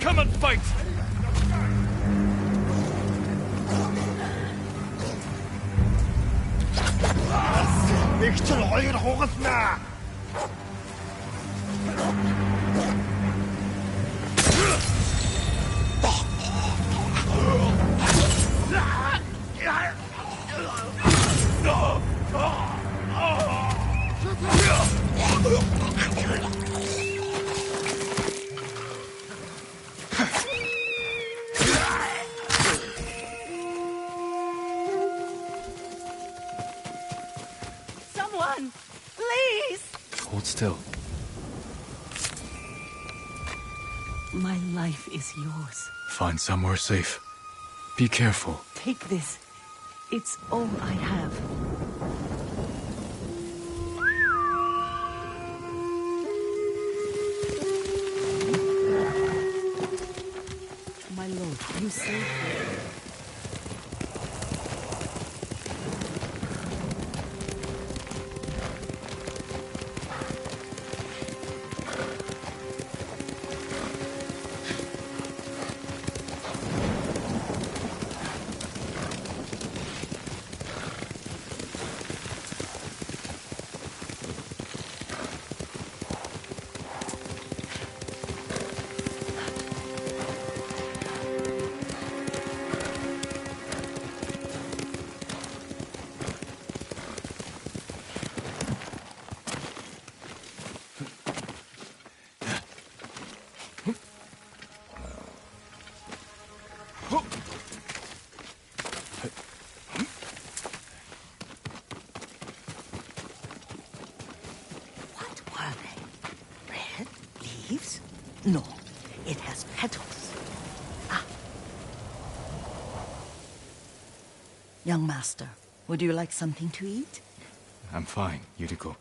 Come and fight! Someone! Please! Hold still. My life is yours. Find somewhere safe. Be careful. Take this. It's all I have. My lord, you saved me. No, it has petals. Ah. Young master, would you like something to eat? I'm fine, Yuriko.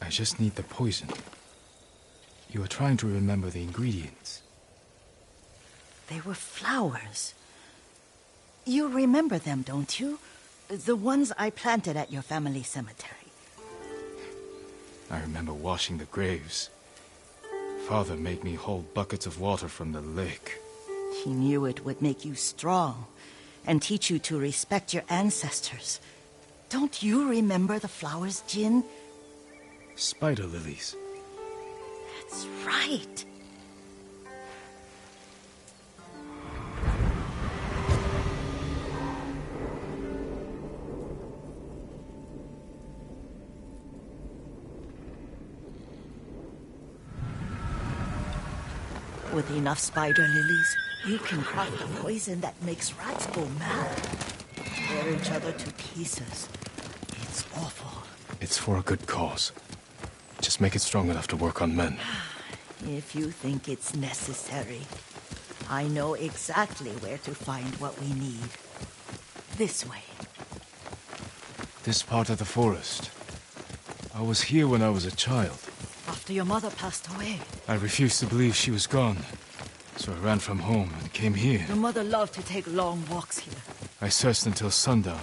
I just need the poison. You are trying to remember the ingredients. They were flowers. You remember them, don't you? The ones I planted at your family cemetery. I remember washing the graves. Father made me hold buckets of water from the lake. He knew it would make you strong and teach you to respect your ancestors. Don't you remember the flowers, Jin? Spider lilies. That's right. With enough spider lilies, you can craft a poison that makes rats go mad. Tear each other to pieces. It's awful. It's for a good cause. Just make it strong enough to work on men. If you think it's necessary, I know exactly where to find what we need. This way. This part of the forest. I was here when I was a child. After your mother passed away. I refused to believe she was gone. So I ran from home and came here. Your mother loved to take long walks here. I searched until sundown.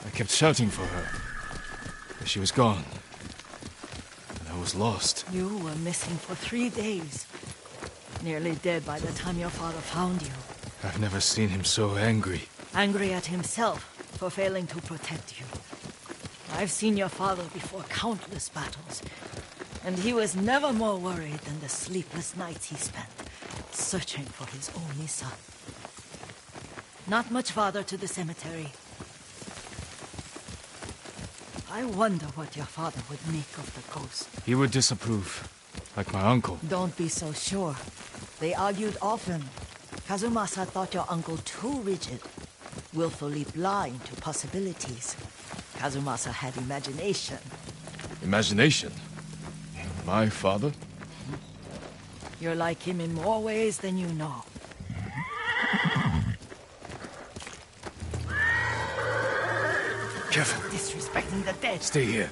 I kept shouting for her. But she was gone. And I was lost. You were missing for 3 days. Nearly dead by the time your father found you. I've never seen him so angry. Angry at himself for failing to protect you. I've seen your father before countless battles. And he was never more worried than the sleepless nights he spent searching for his only son. Not much farther to the cemetery. I wonder what your father would make of the ghost. He would disapprove, like my uncle. Don't be so sure. They argued often. Kazumasa thought your uncle too rigid, willfully blind to possibilities. Kazumasa had imagination. Imagination? My father? You're like him in more ways than you know. Careful. Disrespecting the dead. Stay here.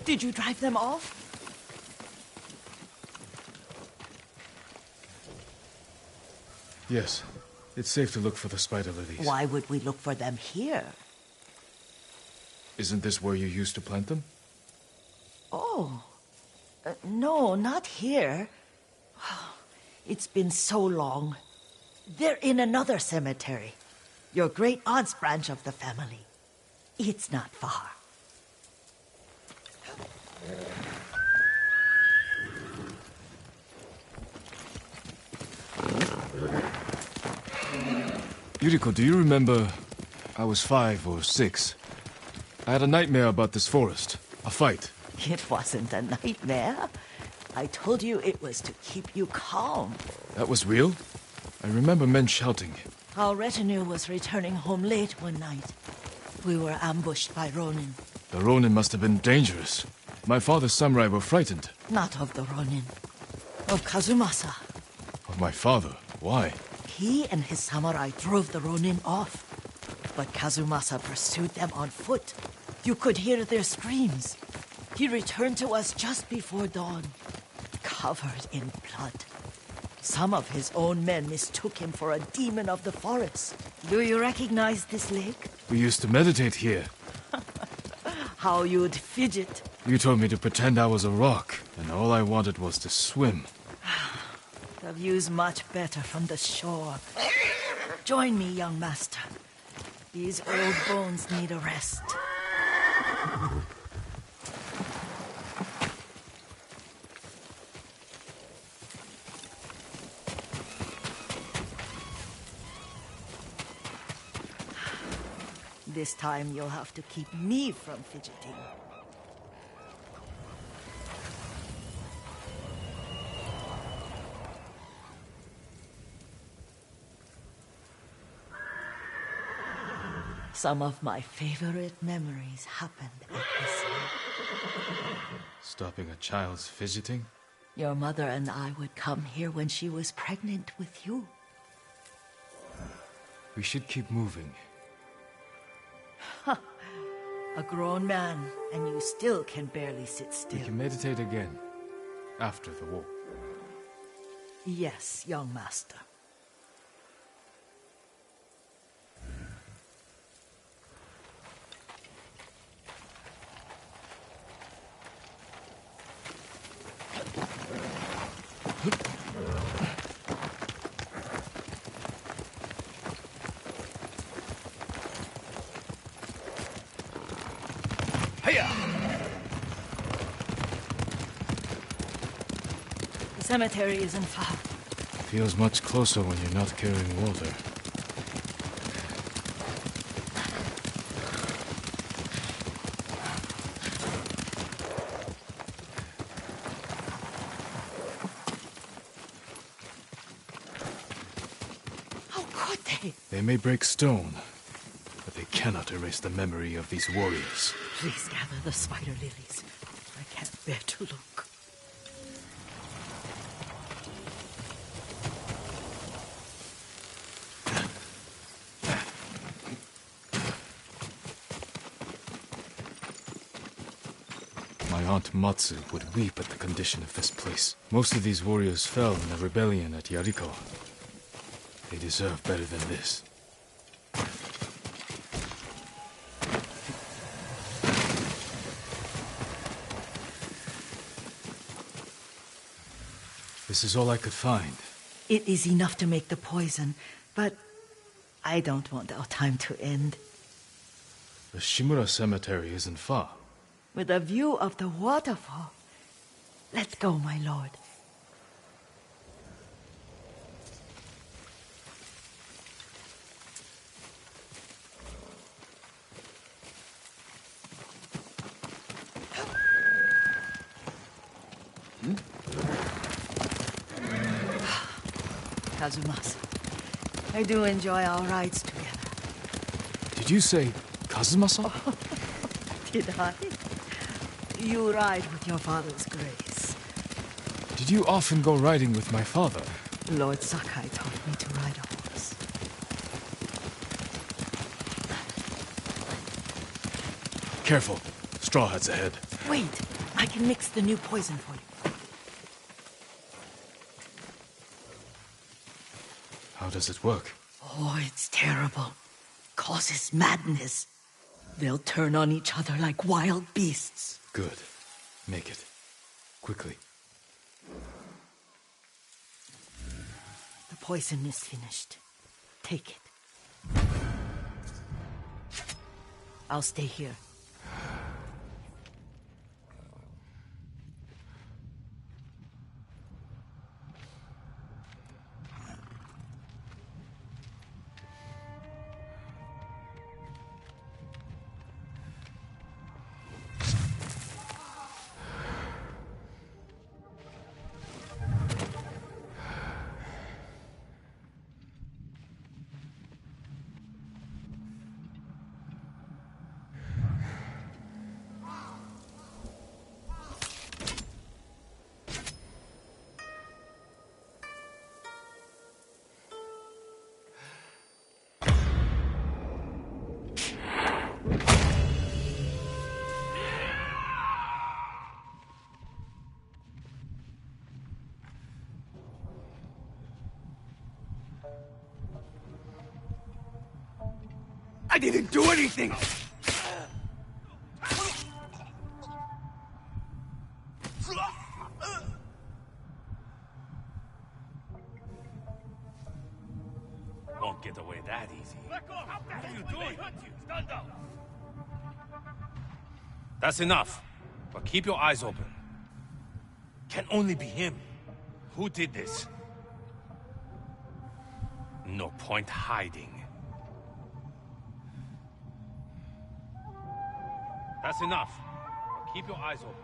Did you drive them off? Yes. It's safe to look for the spider lilies. Why would we look for them here? Isn't this where you used to plant them? Oh. No, not here. It's been so long. They're in another cemetery. Your great-aunt's branch of the family. It's not far. Yuriko, do you remember? I was 5 or 6. I had a nightmare about this forest. A fight. It wasn't a nightmare. I told you it was to keep you calm. That was real? I remember men shouting. Our retinue was returning home late one night. We were ambushed by Ronin. The Ronin must have been dangerous. My father's samurai were frightened. Not of the Ronin. Of Kazumasa. Of my father? Why? He and his samurai drove the Ronin off. But Kazumasa pursued them on foot. You could hear their screams. He returned to us just before dawn, covered in blood. Some of his own men mistook him for a demon of the forest. Do you recognize this lake? We used to meditate here. How you'd fidget. You told me to pretend I was a rock, and all I wanted was to swim. The view's much better from the shore. Join me, young master. These old bones need a rest. This time you'll have to keep me from fidgeting. Some of my favorite memories happened at this lake. Stopping a child's fidgeting? Your mother and I would come here when she was pregnant with you. We should keep moving. A grown man, and you still can barely sit still. We can meditate again. After the war. Yes, young master. cemetery isn't far. Feels much closer when you're not carrying water. How could they? They may break stone, but they cannot erase the memory of these warriors. Please gather the spider lilies. I can't bear to look. My aunt Matsu would weep at the condition of this place. Most of these warriors fell in the rebellion at Yariko. They deserve better than this. This is all I could find. It is enough to make the poison, but I don't want our time to end. The Shimura Cemetery isn't far. With a view of the waterfall. Let's go, my lord. Kazumasa, I do enjoy our rides together. Did you say Kazumasa? Did I? You ride with your father's grace. Did you often go riding with my father? Lord Sakai taught me to ride a horse. Careful. Straw Hat's ahead. Wait, I can mix the new poison for you. How does it work? Oh, it's terrible. Causes madness. They'll turn on each other like wild beasts. Good. Make it. Quickly. The poison is finished. Take it. I'll stay here. I didn't do anything! Won't get away that easy. Let go! What are you doing? Stand down! That's enough. But keep your eyes open. Can only be him. Who did this? No point hiding. That's enough. Keep your eyes open.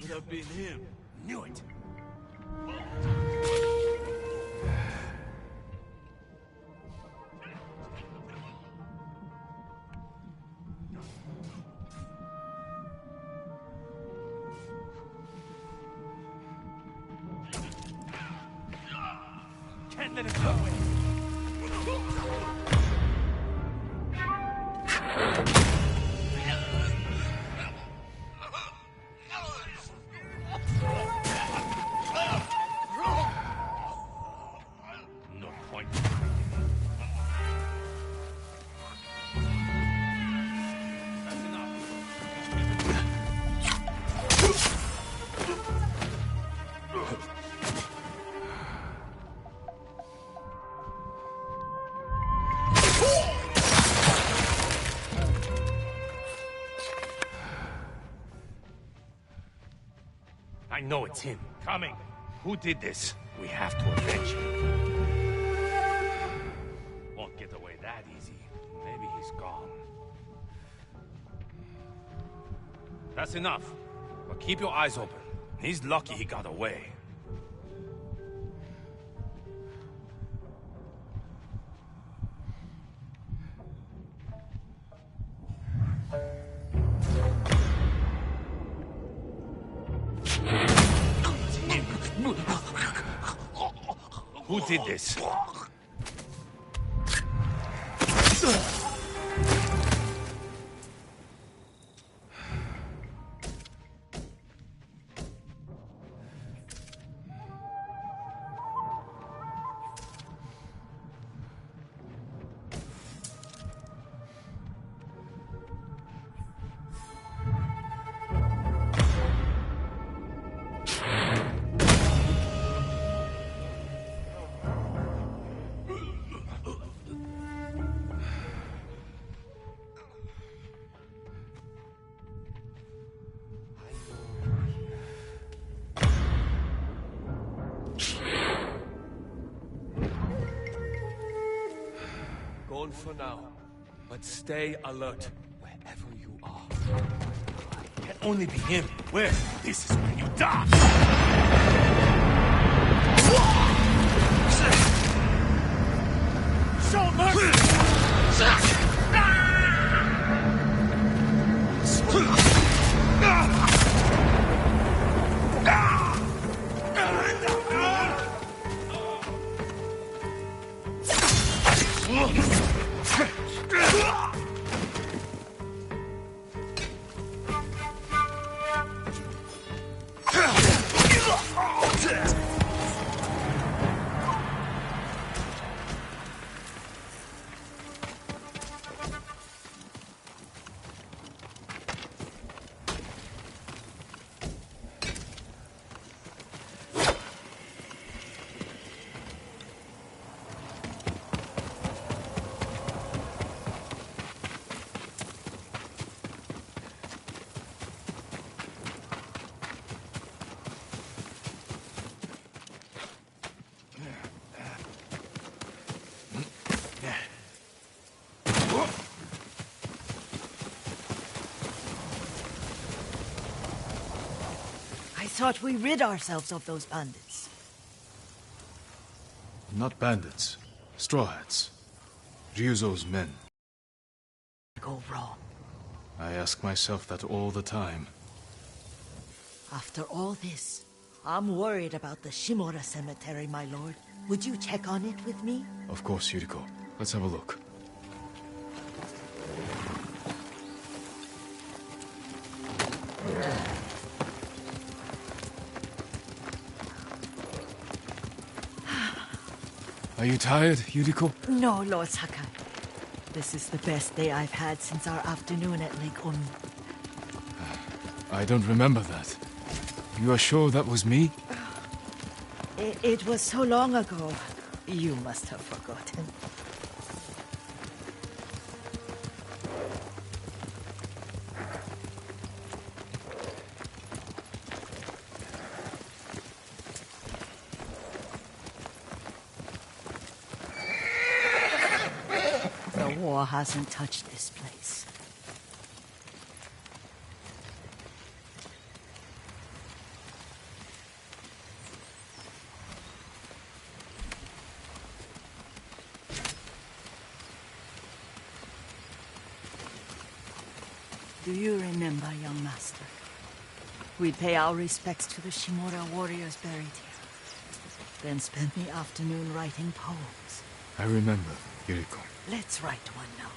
Could have been him. Knew it. Can't let it go away. I know it's him. Coming. Who did this? We have to avenge him. Won't get away that easy. Maybe he's gone. That's enough. But keep your eyes open. He's lucky he got away. Who did this? Gone for now, but stay alert wherever you are. Can only be him. Where? This is when you die! Show mercy! I thought we rid ourselves of those bandits. Not bandits. Straw Hats. Ryuzo's men. Go wrong. I ask myself that all the time. After all this, I'm worried about the Shimura cemetery, my lord. Would you check on it with me? Of course, Yuriko. Let's have a look. Are you tired, Yuriko? No, Lord Sakai. This is the best day I've had since our afternoon at Lake Onu. I don't remember that. You are sure that was me? It was so long ago. You must have forgotten. The war hasn't touched this place. Do you remember, young master? We'd pay our respects to the Shimura warriors buried here. Then spend the afternoon writing poems. I remember, Yuriko. Let's write one now.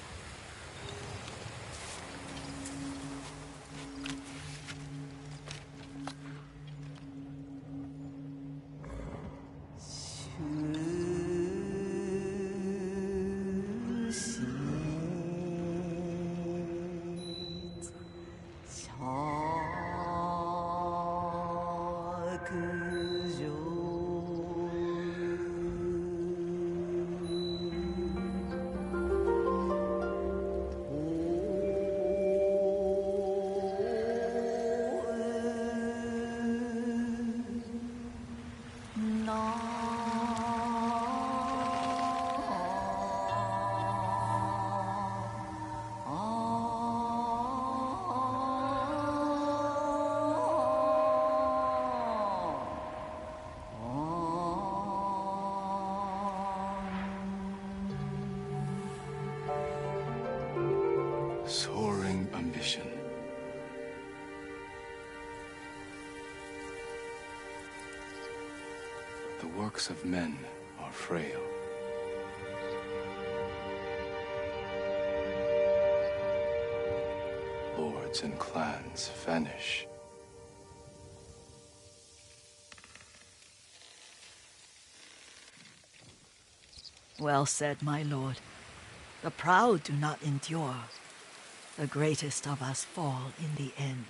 soaring ambition. The works of men are frail. Lords and clans vanish. Well said, my lord. The proud do not endure. The greatest of us fall in the end.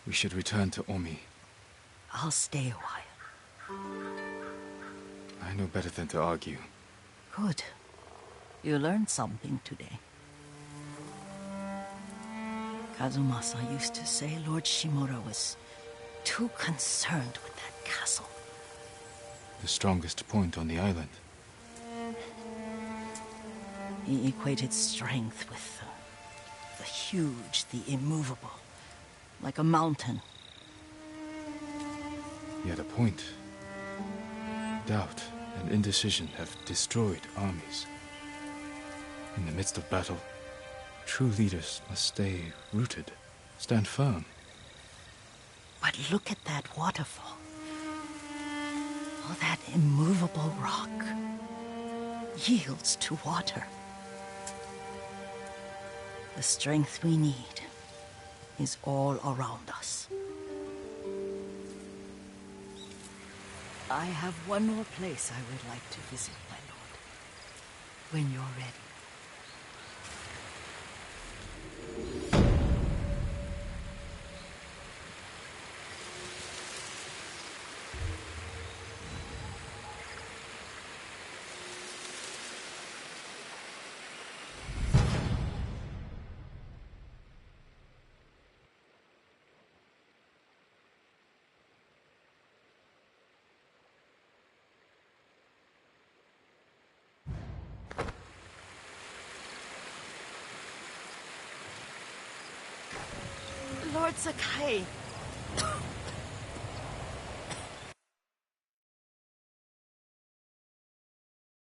We should return to Omi. I'll stay a while. I know better than to argue. Good. You learned something today. Kazumasa used to say Lord Shimura was too concerned with that castle. The strongest point on the island. He equated strength with the huge, the immovable, like a mountain. He had a point. Doubt and indecision have destroyed armies. In the midst of battle, true leaders must stay rooted, stand firm. But look at that waterfall. Oh, that immovable rock yields to water. The strength we need is all around us. I have one more place I would like to visit, my lord. When you're ready. Lord Sakai,